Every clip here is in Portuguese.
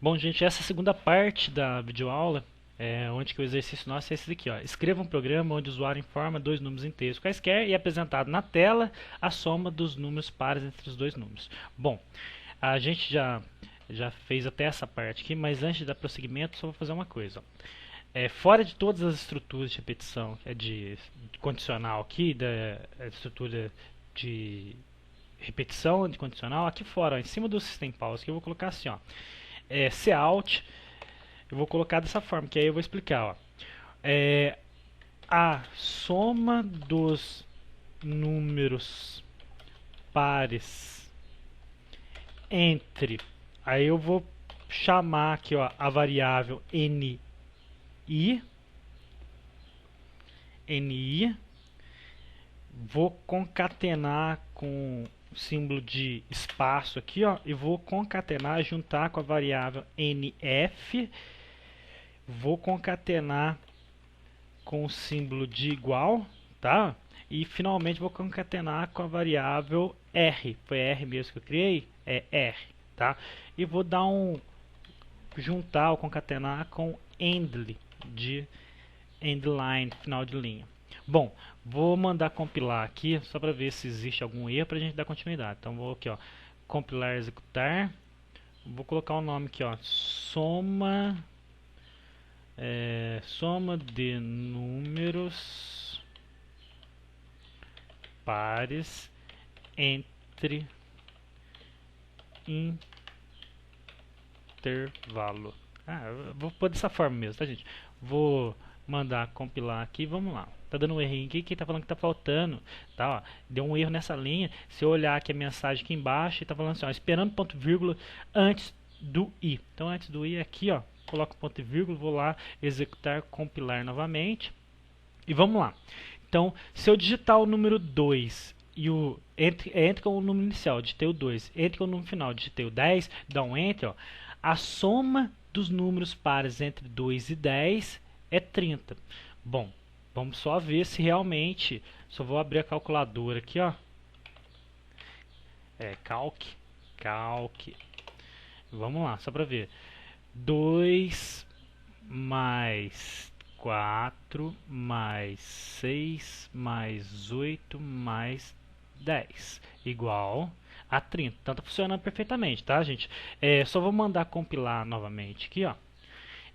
Bom, gente, essa segunda parte da videoaula, onde que o exercício nosso é esse daqui, ó. Escreva um programa onde o usuário informa dois números inteiros quaisquer e é apresentado na tela a soma dos números pares entre os dois números. Bom, a gente já fez até essa parte aqui, mas antes de dar prosseguimento, só vou fazer uma coisa, ó. Fora de todas as estruturas de repetição, de condicional aqui, da estrutura de repetição de condicional, aqui fora, ó, em cima do system pause, que eu vou colocar assim, ó. Cout, eu vou colocar dessa forma, que aí eu vou explicar. Ó. A soma dos números pares entre, aí eu vou chamar aqui, ó, a variável ni, vou concatenar com o símbolo de espaço aqui, ó, e vou concatenar, juntar com a variável nf, vou concatenar com o símbolo de igual, tá? E finalmente vou concatenar com a variável r, foi r mesmo que eu criei, é r, tá? E vou dar um juntar ou concatenar com endly, de endline, final de linha. Bom, vou mandar compilar aqui, só para ver se existe algum erro para a gente dar continuidade. Então vou aqui, ó, compilar, executar. Vou colocar o nome aqui, ó, soma de números pares entre intervalo. Eu vou pôr dessa forma mesmo, tá, gente? Vou mandar compilar aqui, vamos lá. Tá dando um errinho aqui, que tá falando que tá faltando, tá, ó, deu um erro nessa linha. Se eu olhar aqui a mensagem aqui embaixo, tá falando assim, ó, esperando ponto e vírgula antes do i. Então antes do i aqui, ó, coloco ponto e vírgula, vou lá executar, compilar novamente. E vamos lá. Então, se eu digitar o número 2 e o entre com o número inicial, digitei o 2, entre com o número final, digitei o 10, dá um enter, ó, a soma dos números pares entre 2 e 10 é 30. Bom, vamos só ver se realmente, só vou abrir a calculadora aqui, ó. Calc. Vamos lá, só para ver. 2 mais 4 mais 6 mais 8 mais 10 igual a 30. Então tá funcionando perfeitamente, tá, gente? Só vou mandar compilar novamente aqui, ó.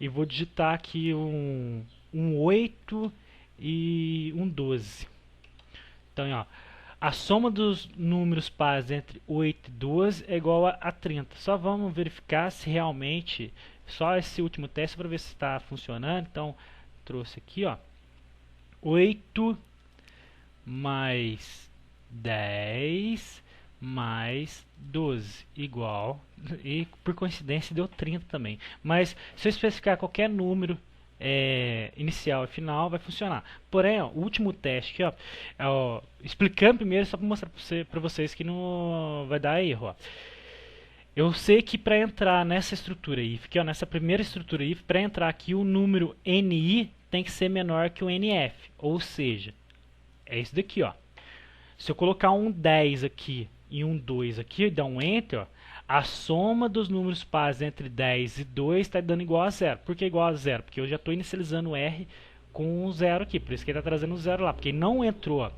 E vou digitar aqui um 8 e um 12. Então, ó, a soma dos números pares entre 8 e 12 é igual a 30. Só vamos verificar se realmente, só esse último teste para ver se está funcionando. Então, trouxe aqui, ó, 8 mais 10 mais 12 igual, e por coincidência deu 30 também. Mas se eu especificar qualquer número inicial e final, vai funcionar. Porém, ó, o último teste aqui, ó, explicando primeiro, só para mostrar para vocês que não vai dar erro. Ó. Eu sei que para entrar nessa estrutura if, aqui, ó, nessa primeira estrutura if, para entrar aqui o número ni tem que ser menor que o nf, ou seja, é isso daqui, ó. Se eu colocar um 10 aqui e um 2 aqui e dar um enter, ó, a soma dos números pares entre 10 e 2 está dando igual a zero. Por que igual a zero? Porque eu já estou inicializando o R com um zero aqui, por isso que ele está trazendo o zero lá, porque não entrou. Ó.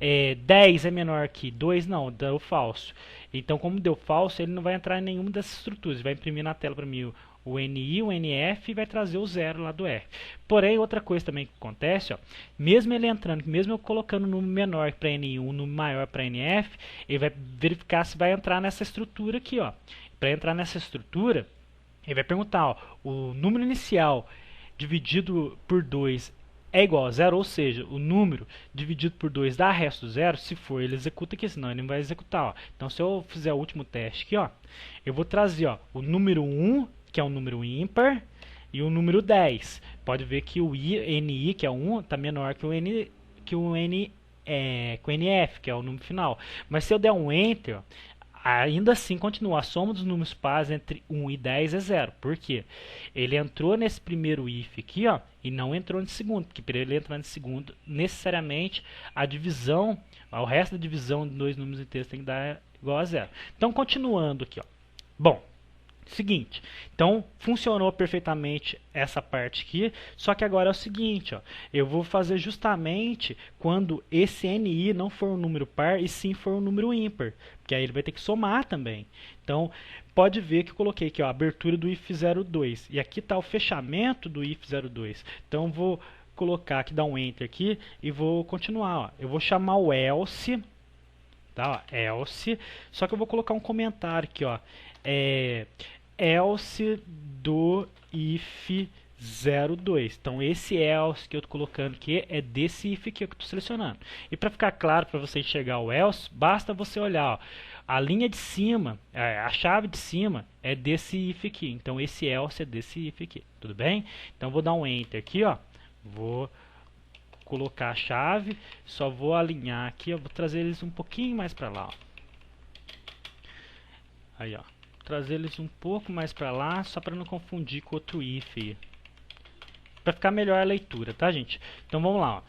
10 é menor que 2, não, deu falso. Então, como deu falso, ele não vai entrar em nenhuma dessas estruturas. Ele vai imprimir na tela para mim o NI, o NF e vai trazer o zero lá do R. Porém, outra coisa também que acontece, ó, mesmo ele entrando, mesmo eu colocando um número menor para NI, um número maior para NF, ele vai verificar se vai entrar nessa estrutura aqui, ó. Para entrar nessa estrutura, ele vai perguntar, ó, o número inicial dividido por 2 é igual a zero, ou seja, o número dividido por 2 dá resto zero. Se for, ele executa aqui, senão ele não vai executar. Ó. Então, se eu fizer o último teste aqui, ó, eu vou trazer, ó, o número 1, que é um número ímpar, e o número 10. Pode ver que o NI, que é 1, está menor que o NF, que é o número final. Mas se eu der um Enter, ó, ainda assim continua. A soma dos números pares entre 1 e 10 é zero. Por quê? Ele entrou nesse primeiro if aqui, ó, e não entrou nesse segundo. Porque para ele entrar nesse segundo, necessariamente a divisão, o resto da divisão de dois números inteiros tem que dar igual a zero. Então, continuando aqui, ó. Bom, Seguinte, então funcionou perfeitamente essa parte aqui, só que agora é o seguinte, ó, eu vou fazer justamente quando esse NI não for um número par e sim for um número ímpar, porque aí ele vai ter que somar também. Então, pode ver que eu coloquei aqui ó, a abertura do if 02 e aqui está o fechamento do if 02. Então, vou colocar aqui, dar um enter aqui e vou continuar. Ó. Eu vou chamar o else, tá? Ó, else, só que eu vou colocar um comentário aqui, ó. Else do if 02. Então esse else que eu estou colocando aqui é desse if aqui que eu estou selecionando. E para ficar claro para você enxergar o else, basta você olhar, ó, a linha de cima, a chave de cima é desse if aqui. Então esse else é desse if aqui, tudo bem? Então vou dar um enter aqui, ó. Vou colocar a chave, só vou alinhar aqui, eu vou trazer eles um pouquinho mais para lá, ó. Aí, ó. Trazer eles um pouco mais para lá, só para não confundir com outro if, para ficar melhor a leitura, tá, gente? Então vamos lá, ó.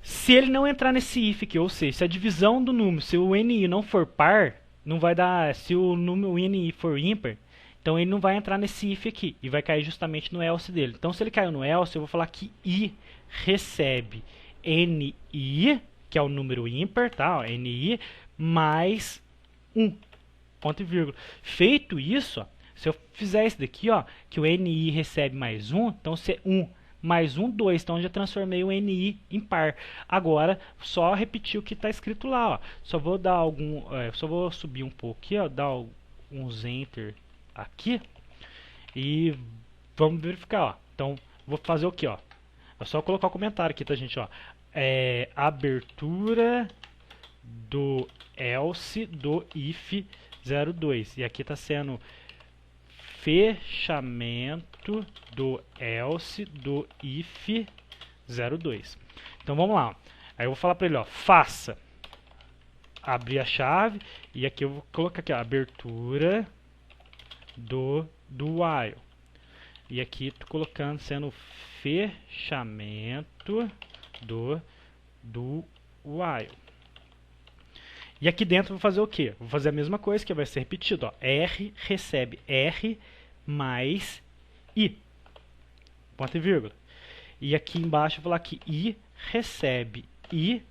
Se ele não entrar nesse if aqui, ou seja, se a divisão do número, se o NI não for par, não vai dar, se o número o NI for ímpar, então ele não vai entrar nesse if aqui e vai cair justamente no else dele. Então se ele caiu no else, eu vou falar que i recebe NI, que é o número ímpar, tá? Ó, NI mais 1. Ponto e vírgula. Feito isso, ó, se eu fizer isso daqui, ó, que o NI recebe mais 1, então se é 1 mais 1, 2. Então eu já transformei o NI em par. Agora, só repetir o que está escrito lá. Ó. Só vou dar só vou subir um pouco aqui, ó, dar uns enter aqui. E vamos verificar. Ó. Então, vou fazer o que? É só colocar o comentário aqui, tá, gente? Ó. Abertura do else do if 02. E aqui está sendo fechamento do else do if 02. Então vamos lá. Aí eu vou falar para ele, ó, faça abrir a chave e aqui eu vou colocar aqui, ó, abertura do while. E aqui estou colocando sendo fechamento do while. E aqui dentro eu vou fazer o quê? Vou fazer a mesma coisa, que vai ser repetido. Ó. R recebe R mais I. Ponto e vírgula. E aqui embaixo eu vou falar que I recebe I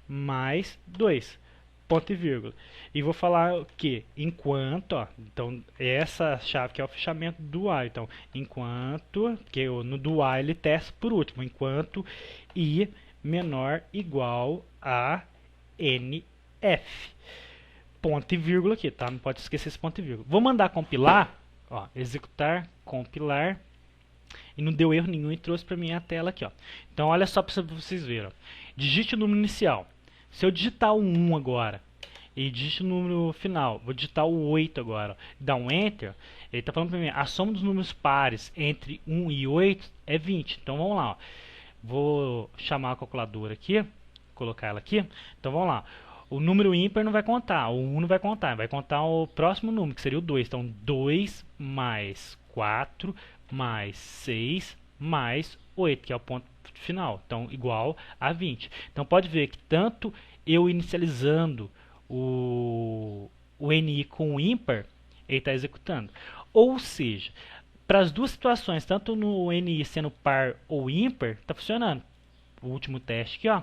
mais 2. Ponto e vírgula. E vou falar que enquanto, ó, então essa chave que é o fechamento do while. Então, enquanto, que no do while ele testa por último, enquanto I menor igual a NF. Ponto e vírgula aqui, tá? Não pode esquecer esse ponto e vírgula. Vou mandar compilar, ó, executar, compilar, e não deu erro nenhum e trouxe para mim a tela aqui, ó. Então olha só para vocês verem, ó. Digite o número inicial. Se eu digitar o 1 agora e digite o número final, vou digitar o 8 agora, ó, dá um enter, ele está falando para mim, a soma dos números pares entre 1 e 8 é 20. Então vamos lá, ó. Vou chamar a calculadora aqui, colocar ela aqui. Então vamos lá. O número ímpar não vai contar, o 1 não vai contar o próximo número, que seria o 2. Então 2 mais 4 mais 6 mais 8, que é o ponto final. Então igual a 20. Então pode ver que tanto eu inicializando o NI com o ímpar, ele está executando. Ou seja, para as duas situações, tanto no NI sendo par ou ímpar, está funcionando. O último teste aqui, ó.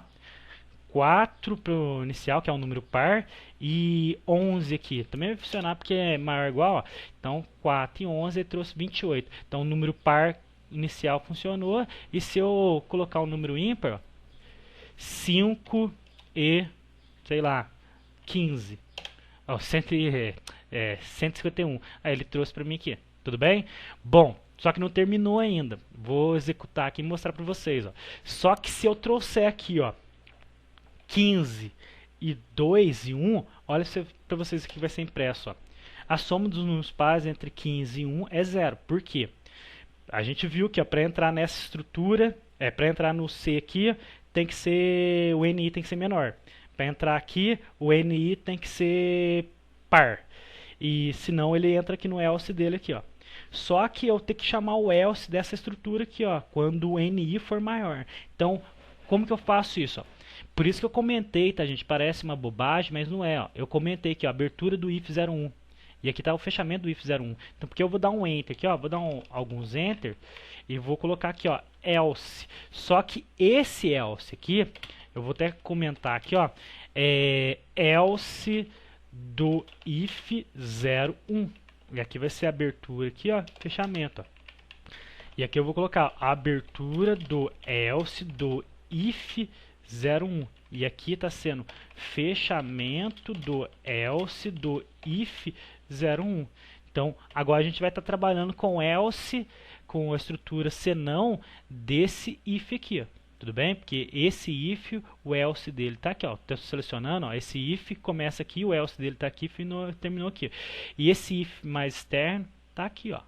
4 para o inicial, que é um número par, e 11 aqui. Também vai funcionar porque é maior ou igual. Ó. Então, 4 e 11 ele trouxe 28. Então, o número par inicial funcionou. E se eu colocar um número ímpar, ó, 5 e, sei lá, 15. Ó, 151. Aí ele trouxe para mim aqui. Tudo bem? Bom, só que não terminou ainda. Vou executar aqui e mostrar para vocês. Ó. Só que se eu trouxer aqui, ó, 15 e 2 e 1, olha para vocês aqui vai ser impresso. Ó. A soma dos números pares entre 15 e 1 é 0. Por quê? A gente viu que para entrar nessa estrutura, para entrar no C aqui, tem que ser o NI tem que ser menor. Para entrar aqui, o NI tem que ser par. E senão ele entra aqui no else dele aqui, ó. Só que eu tenho que chamar o else dessa estrutura aqui, ó, quando o NI for maior. Então, como que eu faço isso, ó? Por isso que eu comentei, tá, gente? Parece uma bobagem, mas não é, ó. Eu comentei aqui, ó, abertura do if 01. E aqui está o fechamento do if 01. Então, porque eu vou dar um enter aqui, ó, vou dar alguns enter e vou colocar aqui, ó, else. Só que esse else aqui, eu vou até comentar aqui, ó, else do if 01. E aqui vai ser a abertura aqui, ó, fechamento, ó. E aqui eu vou colocar a abertura do else do if 01. E aqui está sendo fechamento do else do if 01. Então, agora a gente vai estar trabalhando com else, com a estrutura senão desse if aqui, ó. Tudo bem? Porque esse if, o else dele está aqui, ó. Estou selecionando, ó, esse if começa aqui, o else dele está aqui e terminou aqui. E esse if mais externo está aqui, ó.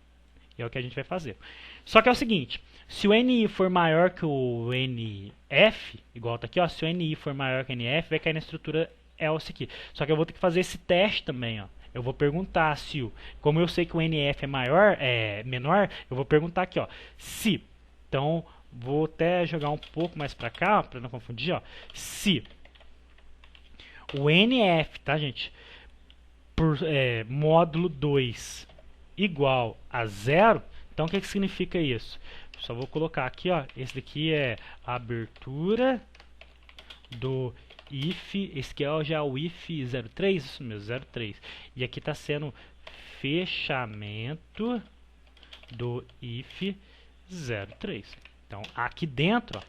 E é o que a gente vai fazer. Só que é o seguinte, se o NI for maior que o NF, igual está aqui, ó, se o NI for maior que o NF, vai cair na estrutura else aqui. Só que eu vou ter que fazer esse teste também, ó. Eu vou perguntar se, como eu sei que o NF é menor, eu vou perguntar aqui, ó, se. Então, vou até jogar um pouco mais para cá, para não confundir, ó. Se o NF, tá, gente, por módulo 2 igual a 0, então o que significa isso? Só vou colocar aqui, ó, esse daqui é a abertura do if, esse aqui é já o if 03, isso mesmo, 03. E aqui está sendo fechamento do if 03. Então, aqui dentro, ó,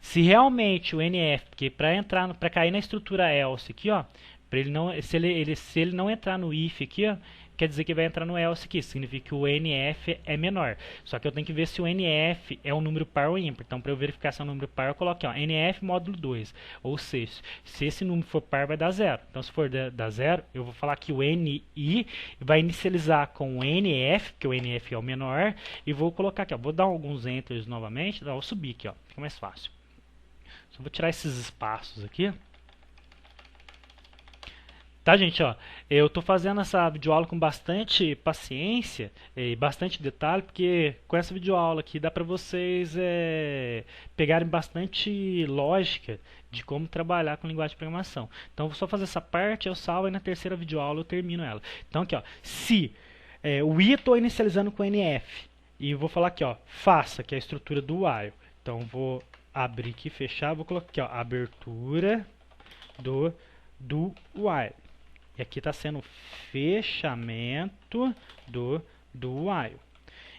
se realmente o NF, porque para cair na estrutura else aqui, ó, para ele não, se ele não entrar no if aqui, ó, quer dizer que vai entrar no else aqui, significa que o NF é menor. Só que eu tenho que ver se o NF é um número par ou ímpar. Então, para eu verificar se é um número par, eu coloco aqui, ó, NF módulo 2. Ou seja, se esse número for par, vai dar 0. Então, se for dar 0, eu vou falar que o NI vai inicializar com o NF, porque o NF é o menor, e vou colocar aqui, ó, vou dar alguns enters novamente, vou subir aqui, ó, fica mais fácil. Só vou tirar esses espaços aqui. Tá, gente, ó, eu tô fazendo essa videoaula com bastante paciência e bastante detalhe, porque com essa videoaula aqui dá para vocês pegarem bastante lógica de como trabalhar com linguagem de programação. Então, vou só fazer essa parte, eu salvo e na terceira videoaula eu termino ela. Então, aqui, ó, se o I eu estou inicializando com NF, e vou falar aqui, ó, faça, que é a estrutura do while. Então, vou abrir aqui, fechar, vou colocar aqui, ó, abertura do while. E aqui está sendo fechamento do while.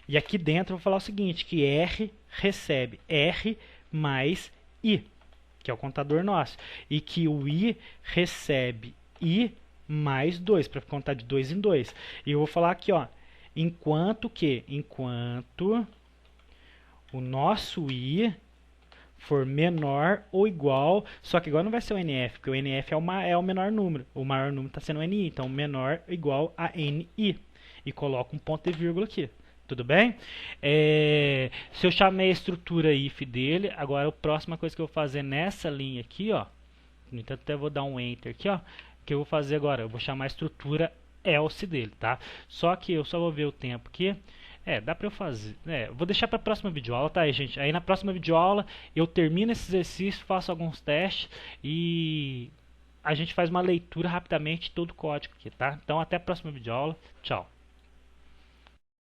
E aqui dentro eu vou falar o seguinte, que R recebe R mais I, que é o contador nosso. E que o I recebe I mais 2, para contar de 2 em 2. E eu vou falar aqui, ó, enquanto o nosso I for menor ou igual, só que agora não vai ser o NF, porque o NF é o menor número, o maior número está sendo o NI, então menor ou igual a NI, e coloco um ponto e vírgula aqui, tudo bem? Se eu chamei a estrutura if dele, agora a próxima coisa que eu vou fazer nessa linha aqui, ó, no entanto até vou dar um enter aqui, ó, que eu vou fazer agora, eu vou chamar a estrutura else dele, tá? Só que eu só vou ver o tempo aqui. Dá pra eu fazer. Vou deixar pra próxima videoaula, tá aí, gente? Aí na próxima videoaula eu termino esse exercício, faço alguns testes e a gente faz uma leitura rapidamente de todo o código aqui, tá? Então até a próxima videoaula. Tchau.